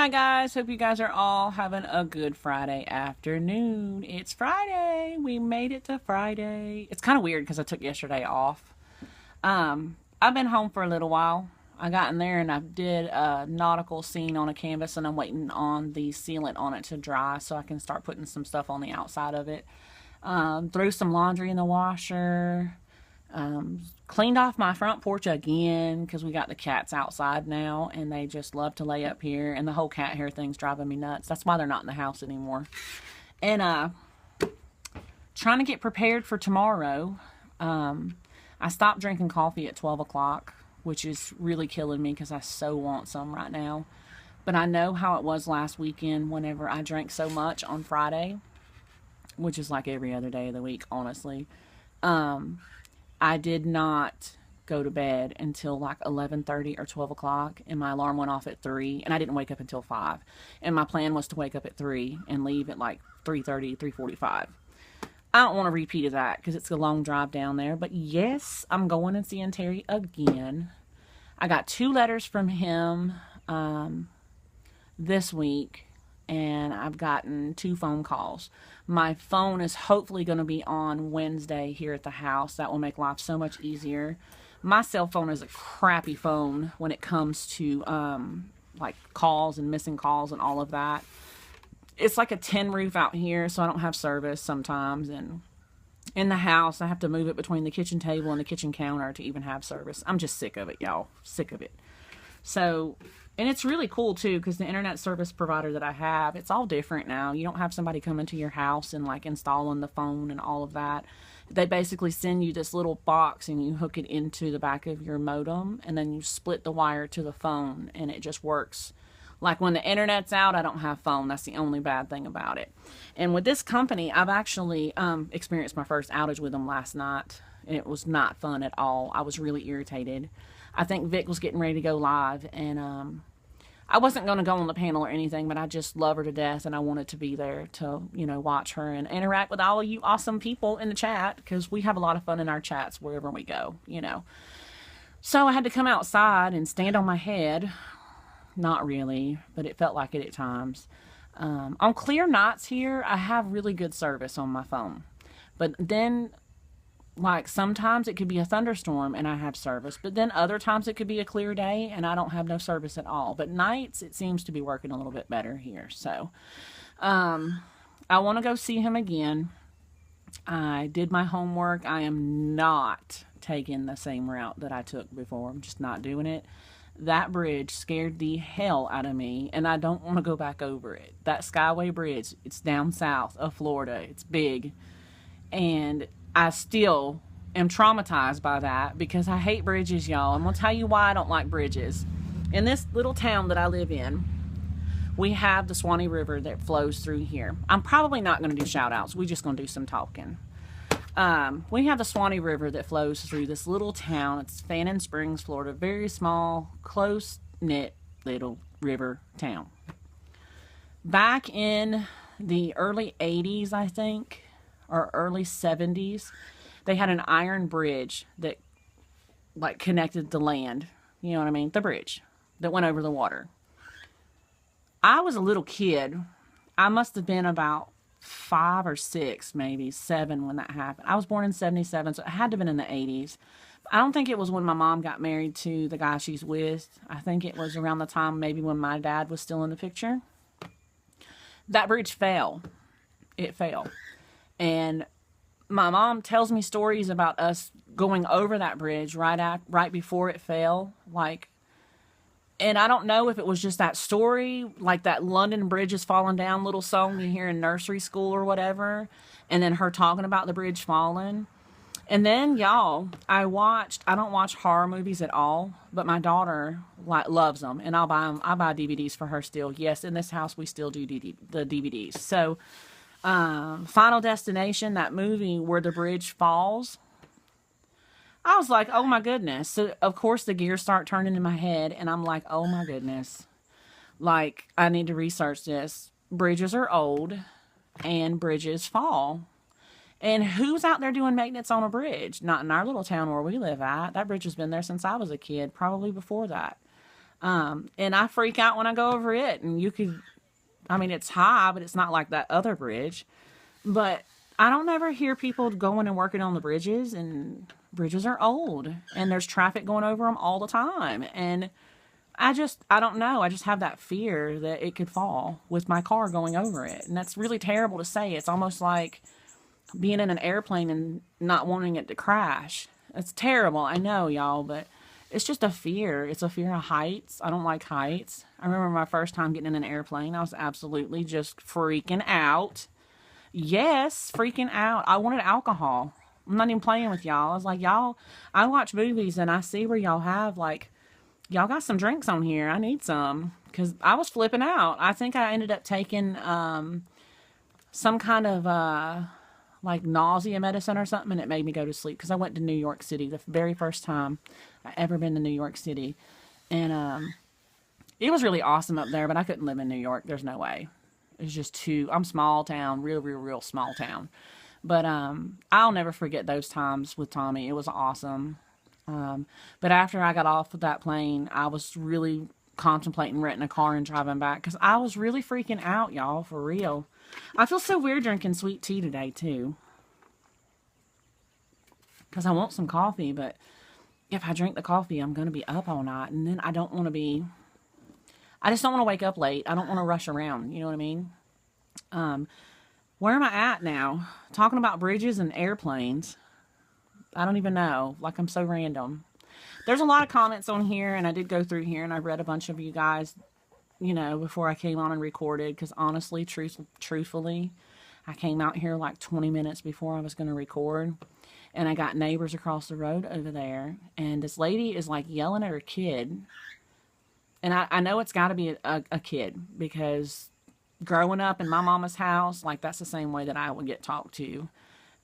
Hi guys, hope you guys are all having a good Friday afternoon. It's Friday. We made it to Friday. It's kind of weird because I took yesterday off. I've been home for a little while. I got in there and I did a nautical scene on a canvas, and I'm waiting on the sealant on it to dry so I can start putting some stuff on the outside of it. Threw some laundry in the washer. Cleaned off my front porch again because we got the cats outside now and they just love to lay up here, and the whole cat hair thing's driving me nuts. That's why they're not in the house anymore. And trying to get prepared for tomorrow. I stopped drinking coffee at 12 o'clock, which is really killing me because I so want some right now. But I know how it was last weekend whenever I drank so much on Friday, which is like every other day of the week, honestly. I did not go to bed until like 11:30 or 12 o'clock, and my alarm went off at 3, and I didn't wake up until 5. And my plan was to wake up at 3 and leave at like 3:30, 3:45. I don't want to repeat of that because it's a long drive down there. But yes, I'm going and seeing Terry again. I got 2 letters from him this week, and I've gotten 2 phone calls. My phone is hopefully going to be on Wednesday here at the house. That will make life so much easier. My cell phone is a crappy phone when it comes to like calls and missing calls and all of that. It's like a tin roof out here, so I don't have service sometimes. And in the house, I have to move it between the kitchen table and the kitchen counter to even have service. I'm just sick of it, y'all. Sick of it. So, and it's really cool too, because the internet service provider that I have, it's all different now. You don't have somebody come into your house and like installing the phone and all of that. They basically send you this little box and you hook it into the back of your modem, and then you split the wire to the phone, and it just works. Like when the internet's out, I don't have phone. That's the only bad thing about it. And with this company, I've actually experienced my first outage with them last night. It was not fun at all. I was really irritated. I think Vic was getting ready to go live, and I wasn't going to go on the panel or anything, but I just love her to death, and I wanted to be there to, watch her and interact with all of you awesome people in the chat, because we have a lot of fun in our chats wherever we go. So I had to come outside and stand on my head. Not really, but it felt like it at times. On clear nights here, I have really good service on my phone. But then, like, sometimes it could be a thunderstorm and I have service. But then other times it could be a clear day and I don't have no service at all. But nights, it seems to be working a little bit better here. So, I want to go see him again. I did my homework. I am not taking the same route that I took before. I'm just not doing it. That bridge scared the hell out of me, and I don't want to go back over it. That Skyway Bridge, it's down south of Florida. It's big, and I still am traumatized by that because I hate bridges, y'all. I'm going to tell you why I don't like bridges. In this little town that I live in, we have the Swanee River that flows through here. I'm probably not going to do shout-outs. We're just going to do some talking. We have the Swanee River that flows through this little town. It's Fannin Springs, Florida. Very small, close-knit little river town. Back in the early 80s, I think, or early 70s, they had an iron bridge that, like, connected the land. You know what I mean? The bridge that went over the water. I was a little kid. I must have been about 5 or 6, maybe 7 when that happened. I was born in 77, so it had to have been in the 80s. I don't think it was when my mom got married to the guy she's with. I think it was around the time maybe when my dad was still in the picture. That bridge fell. It fell. And my mom tells me stories about us going over that bridge right before it fell. And I don't know if it was just that story, like that London Bridge is falling down little song you hear in nursery school or whatever, and then her talking about the bridge falling. And then, y'all, I don't watch horror movies at all, but my daughter loves them, and I'll buy them. I buy DVDs for her still. Yes, in this house we still do the DVDs. So, Final Destination, that movie where the bridge falls, I was like, oh my goodness. So, of course, the gears start turning in my head, and I'm like, oh my goodness. Like, I need to research this. Bridges are old, and bridges fall. And who's out there doing maintenance on a bridge? Not in our little town where we live at. That bridge has been there since I was a kid, probably before that. And I freak out when I go over it. And you could, I mean, it's high, but it's not like that other bridge. But I don't ever hear people going and working on the bridges, and bridges are old, and there's traffic going over them all the time. And I don't know. I just have that fear that it could fall with my car going over it. And that's really terrible to say. It's almost like being in an airplane and not wanting it to crash. It's terrible. I know, y'all, but it's just a fear. It's a fear of heights. I don't like heights. I remember my first time getting in an airplane. I was absolutely just freaking out. Yes, freaking out. I wanted alcohol. I'm not even playing with y'all. I was like, y'all, I watch movies and I see where y'all have, like, y'all got some drinks on here. I need some. Because I was flipping out. I think I ended up taking some kind of like nausea medicine or something, and it made me go to sleep. Because I went to New York City the very first time I ever been to New York City. And it was really awesome up there, but I couldn't live in New York. There's no way. It's just too, I'm small town, real small town. But I'll never forget those times with Tommy. It was awesome. But after I got off of that plane, I was really contemplating renting a car and driving back because I was really freaking out, y'all, for real. I feel so weird drinking sweet tea today, too. Because I want some coffee, but if I drink the coffee, I'm going to be up all night. And then I don't want to be... I just don't want to wake up late. I don't want to rush around. You know what I mean? Where am I at now? Talking about bridges and airplanes. I don't even know. Like, I'm so random. There's a lot of comments on here, and I did go through here, and I read a bunch of you guys, you know, before I came on and recorded, because honestly, truthfully, I came out here like 20 minutes before I was going to record, and I got neighbors across the road over there, and this lady is, like, yelling at her kid, and I know it's got to be a kid, because growing up in my mama's house, like, that's the same way that I would get talked to,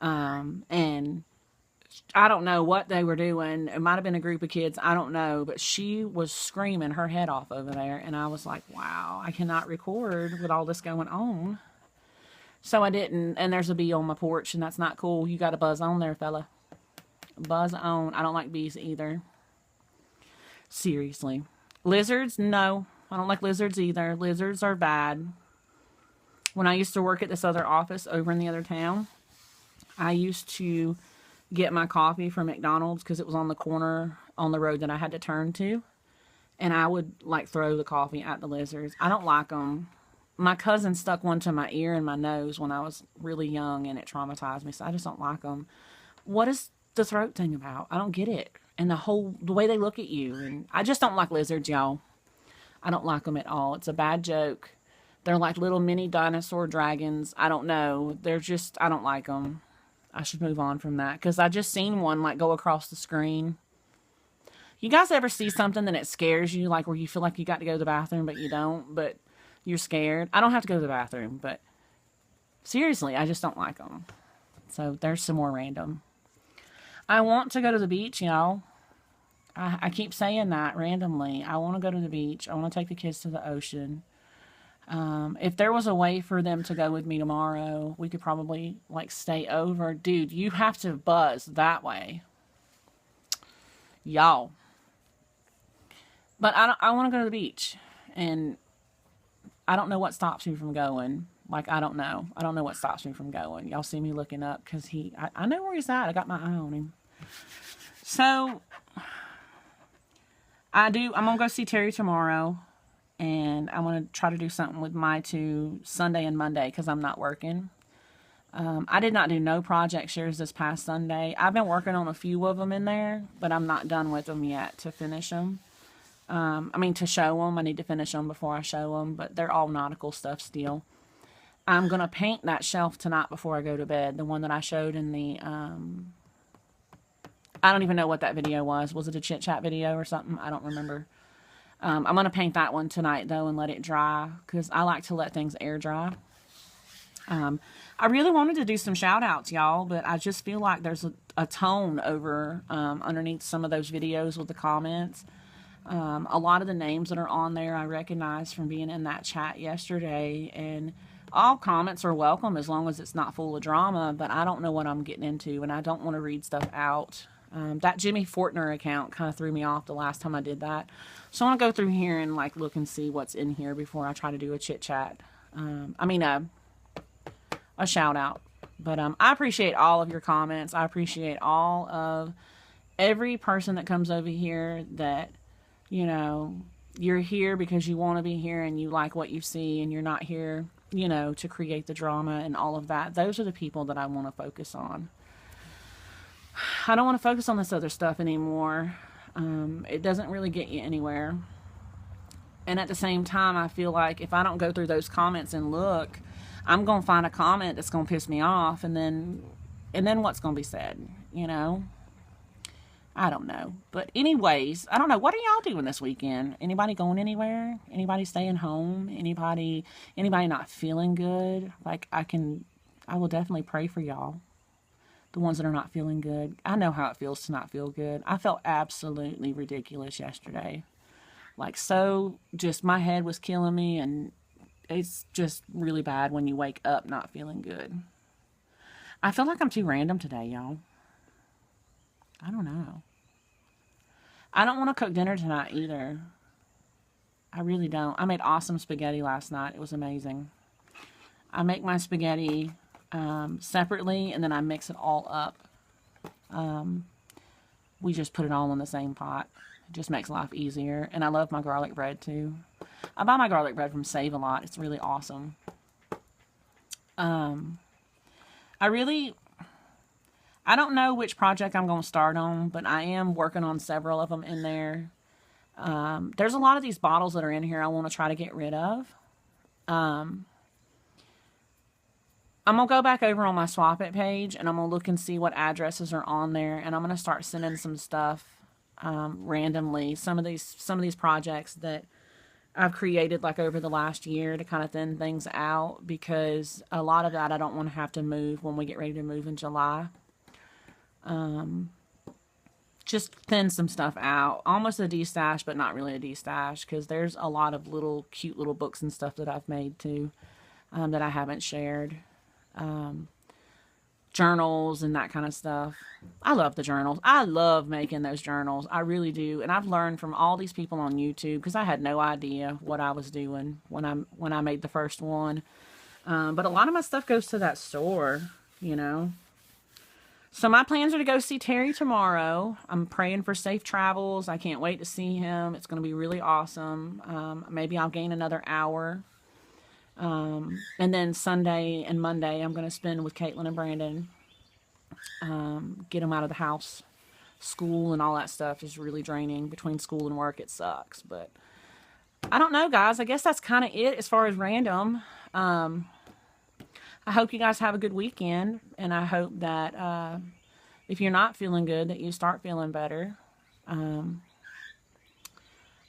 and I don't know what they were doing. It might have been a group of kids. I don't know. But she was screaming her head off over there. And I was like, wow, I cannot record with all this going on. So I didn't. And there's a bee on my porch, and that's not cool. You got to buzz on there, fella. Buzz on. I don't like bees either. Seriously. Lizards? No. I don't like lizards either. Lizards are bad. When I used to work at this other office over in the other town, I used to get my coffee from McDonald's because it was on the corner on the road that I had to turn to. And I would, like, throw the coffee at the lizards. I don't like them. My cousin stuck one to my ear and my nose when I was really young, and it traumatized me. So I just don't like them. What is the throat thing about? I don't get it. And the way they look at you. And I just don't like lizards, y'all. I don't like them at all. It's a bad joke. They're like little mini dinosaur dragons. I don't know. I don't like them. I should move on from that, because I just seen one, like, go across the screen. You guys ever see something that it scares you, like, where you feel like you got to go to the bathroom, but you don't, but you're scared? I don't have to go to the bathroom, but seriously, I just don't like them. So there's some more random. I want to go to the beach, y'all. I keep saying that randomly. I want to go to the beach. I want to take the kids to the ocean. If there was a way for them to go with me tomorrow, we could probably, like, stay over. Dude, you have to buzz that way. Y'all. But I want to go to the beach. And I don't know what stops me from going. Like, I don't know. I don't know what stops me from going. Y'all see me looking up because I know where he's at. I got my eye on him. So, I'm going to go see Terry tomorrow. And I want to try to do something with my two Sunday and Monday because I'm not working. I did not do no project shares this past Sunday. I've been working on a few of them in there, but I'm not done with them yet to finish them. To show them. I need to finish them before I show them, but they're all nautical stuff still. I'm going to paint that shelf tonight before I go to bed. The one that I showed in the, I don't even know what that video was. Was it a chit chat video or something? I don't remember. I'm going to paint that one tonight, though, and let it dry, because I like to let things air dry. I really wanted to do some shout-outs, y'all, but I just feel like there's a tone over underneath some of those videos with the comments. A lot of the names that are on there I recognize from being in that chat yesterday, and all comments are welcome as long as it's not full of drama, but I don't know what I'm getting into, and I don't want to read stuff out That Jimmy Fortner account kind of threw me off the last time I did that. So I want to go through here and like look and see what's in here before I try to do a chit chat. A shout out. But I appreciate all of your comments. I appreciate all of every person that comes over here that, you know, you're here because you want to be here and you like what you see and you're not here, you know, to create the drama and all of that. Those are the people that I want to focus on. I don't want to focus on this other stuff anymore. It doesn't really get you anywhere. And at the same time, I feel like if I don't go through those comments and look, I'm going to find a comment that's going to piss me off, and then what's going to be said, you know? I don't know. But anyways, I don't know. What are y'all doing this weekend? Anybody going anywhere? Anybody staying home? Anybody not feeling good? Like, I will definitely pray for y'all. The ones that are not feeling good. I know how it feels to not feel good. I felt absolutely ridiculous yesterday. Like, so just my head was killing me, and it's just really bad when you wake up not feeling good. I feel like I'm too random today, y'all. I don't know. I don't want to cook dinner tonight either. I really don't. I made awesome spaghetti last night. It was amazing. I make my spaghetti separately, and then I mix it all up. We just put it all in the same pot. It just makes life easier. And I love my garlic bread too. I buy my garlic bread from Save a Lot. It's really awesome. I don't know which project I'm going to start on, but I am working on several of them in there. There's a lot of these bottles that are in here I want to try to get rid of. I'm going to go back over on my Swap It page, and I'm going to look and see what addresses are on there, and I'm going to start sending some stuff randomly. Some of these projects that I've created like over the last year to kind of thin things out, because a lot of that I don't want to have to move when we get ready to move in July. Just thin some stuff out. Almost a de-stash, but not really a de-stash, because there's a lot of little cute little books and stuff that I've made too, that I haven't shared. Journals and that kind of stuff. I love the journals. I love making those journals. I really do. And I've learned from all these people on YouTube, because I had no idea what I was doing when I made the first one. But a lot of my stuff goes to that store, you know. So my plans are to go see Terry tomorrow. I'm praying for safe travels. I can't wait to see him. It's going to be really awesome. Maybe I'll gain another hour. And then Sunday and Monday I'm going to spend with Caitlin and Brandon. Get them out of the house. School and all that stuff is really draining. Between school and work, it sucks. But I don't know, guys. I guess that's kind of it as far as random. I hope you guys have a good weekend, and I hope that if you're not feeling good, that you start feeling better.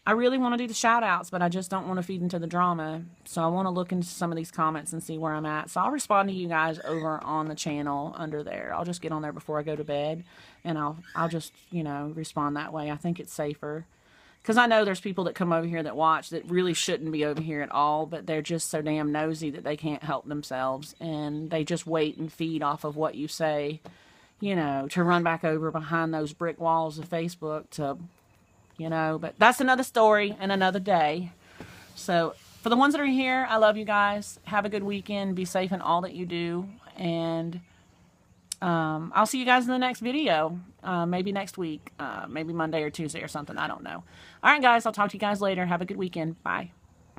I really want to do the shout-outs, but I just don't want to feed into the drama, so I want to look into some of these comments and see where I'm at. So I'll respond to you guys over on the channel under there. I'll just get on there before I go to bed, and I'll just, you know, respond that way. I think it's safer. Because I know there's people that come over here that watch that really shouldn't be over here at all, but they're just so damn nosy that they can't help themselves, and they just wait and feed off of what you say, you know, to run back over behind those brick walls of Facebook to, you know, but that's another story and another day. So for the ones that are here, I love you guys. Have a good weekend. Be safe in all that you do, and I'll see you guys in the next video. Maybe next week. Maybe Monday or Tuesday or something. I don't know. All right, guys. I'll talk to you guys later. Have a good weekend. Bye.